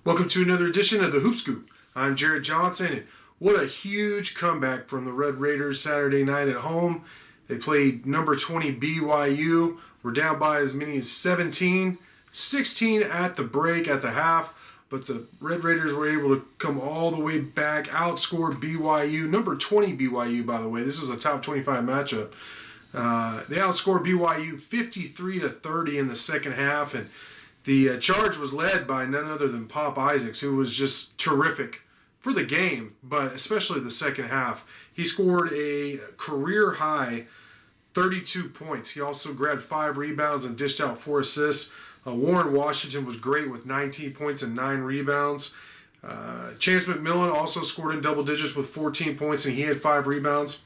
Welcome to another edition of the Hoop Scoop. I'm Jarret Johnson, and what a huge comeback from the Red Raiders Saturday night at home. They played number 20 BYU. We're down by as many as 17, 16 at the break at the half, but the Red Raiders were able to come all the way back, outscore BYU. Number 20 BYU, by the way. This was a top 25 matchup. They outscored BYU 53-30 in the second half, and the charge was led by none other than Pop Isaacs, who was just terrific for the game, but especially the second half. He scored a career-high 32 points. He also grabbed 5 rebounds and dished out 4 assists. Warren Washington was great with 19 points and 9 rebounds. Chance McMillan also scored in double digits with 14 points, and he had 5 rebounds.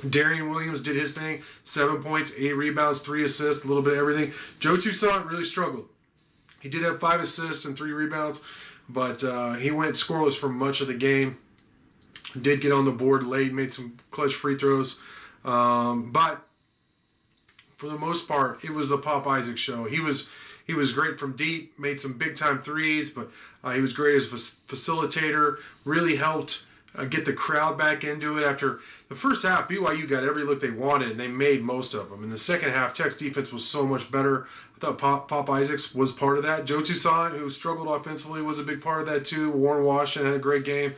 Darian Williams did his thing, 7 points, 8 rebounds, 3 assists, a little bit of everything. Joe Toussaint really struggled. He did have 5 assists and 3 rebounds, but he went scoreless for much of the game. Did get on the board late, made some clutch free throws. But for the most part, it was the Pop Isaacs show. He was great from deep, made some big-time threes, but he was great as a facilitator, really helped get the crowd back into it. After the first half, BYU got every look they wanted, and they made most of them. In the second half, Tech's defense was so much better. I thought Pop Isaacs was part of that. Joe Toussaint, who struggled offensively, was a big part of that too. Warren Washington had a great game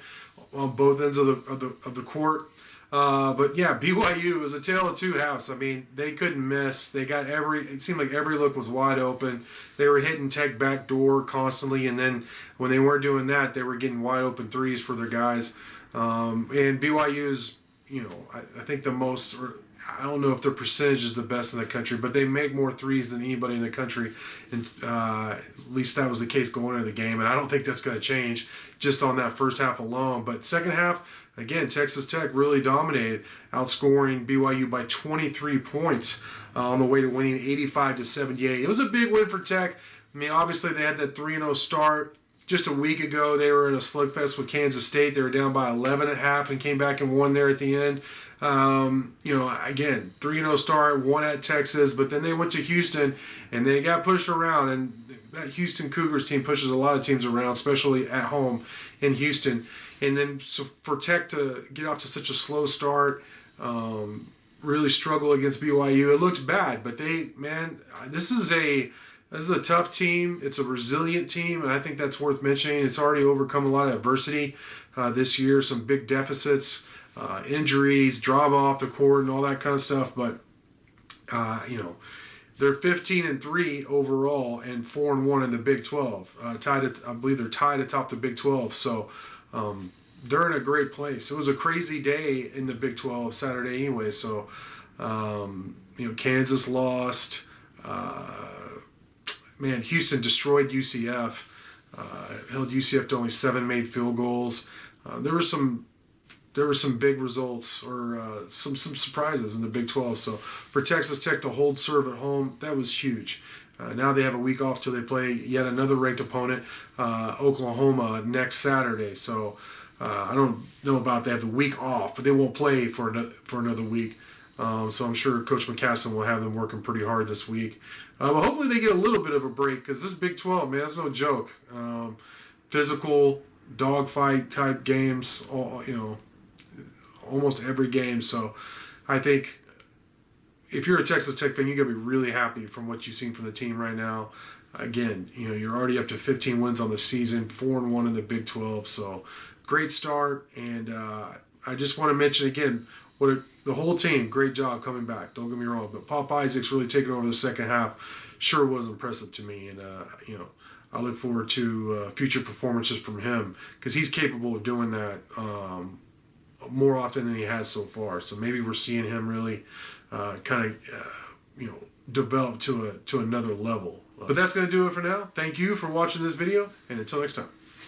on both ends of the court. But yeah, BYU was a tale of two halves. I mean, they couldn't miss. They got it seemed like every look was wide open. They were hitting Tech back door constantly, and then when they weren't doing that, they were getting wide open threes for their guys. And BYU is, I think the most, or I don't know if their percentage is the best in the country, but they make more threes than anybody in the country. And at least that was the case going into the game. And I don't think that's going to change just on that first half alone. But second half, again, Texas Tech really dominated, outscoring BYU by 23 points on the way to winning 85-78. It was a big win for Tech. I mean, obviously they had that 3-0 start. Just a week ago, they were in a slugfest with Kansas State. They were down by 11 at half and came back and won there at the end. Again, 3-0 start, won at Texas, but then they went to Houston and they got pushed around. And that Houston Cougars team pushes a lot of teams around, especially at home in Houston. And then so for Tech to get off to such a slow start, really struggle against BYU, it looked bad. But this is a tough team. It's a resilient team, and I think that's worth mentioning. It's already overcome a lot of adversity this year, some big deficits, injuries, drama off the court, and all that kind of stuff. But they're 15-3 overall and 4-1 in the Big 12. I believe they're tied atop the Big 12. So they're in a great place. It was a crazy day in the Big 12 Saturday anyway. So Kansas lost. Houston destroyed UCF, held UCF to only 7 made field goals. There were some big results or some surprises in the Big 12. So for Texas Tech to hold serve at home, that was huge. Now they have a week off till they play yet another ranked opponent, Oklahoma, next Saturday. So I don't know about if they have the week off, but they won't play for another week. So I'm sure Coach McCassin will have them working pretty hard this week. But hopefully they get a little bit of a break, because this Big 12, man, that's no joke. Physical, dogfight type games, almost every game. So I think if you're a Texas Tech fan, you got to be really happy from what you've seen from the team right now. Again, you're already up to 15 wins on the season, 4-1 in the Big 12. So great start. And I just want to mention again, the whole team, great job coming back. Don't get me wrong, but Pop Isaacs really taking over the second half sure was impressive to me, and I look forward to future performances from him, because he's capable of doing that more often than he has so far. So maybe we're seeing him really develop to another level. But that's going to do it for now. Thank you for watching this video, and until next time.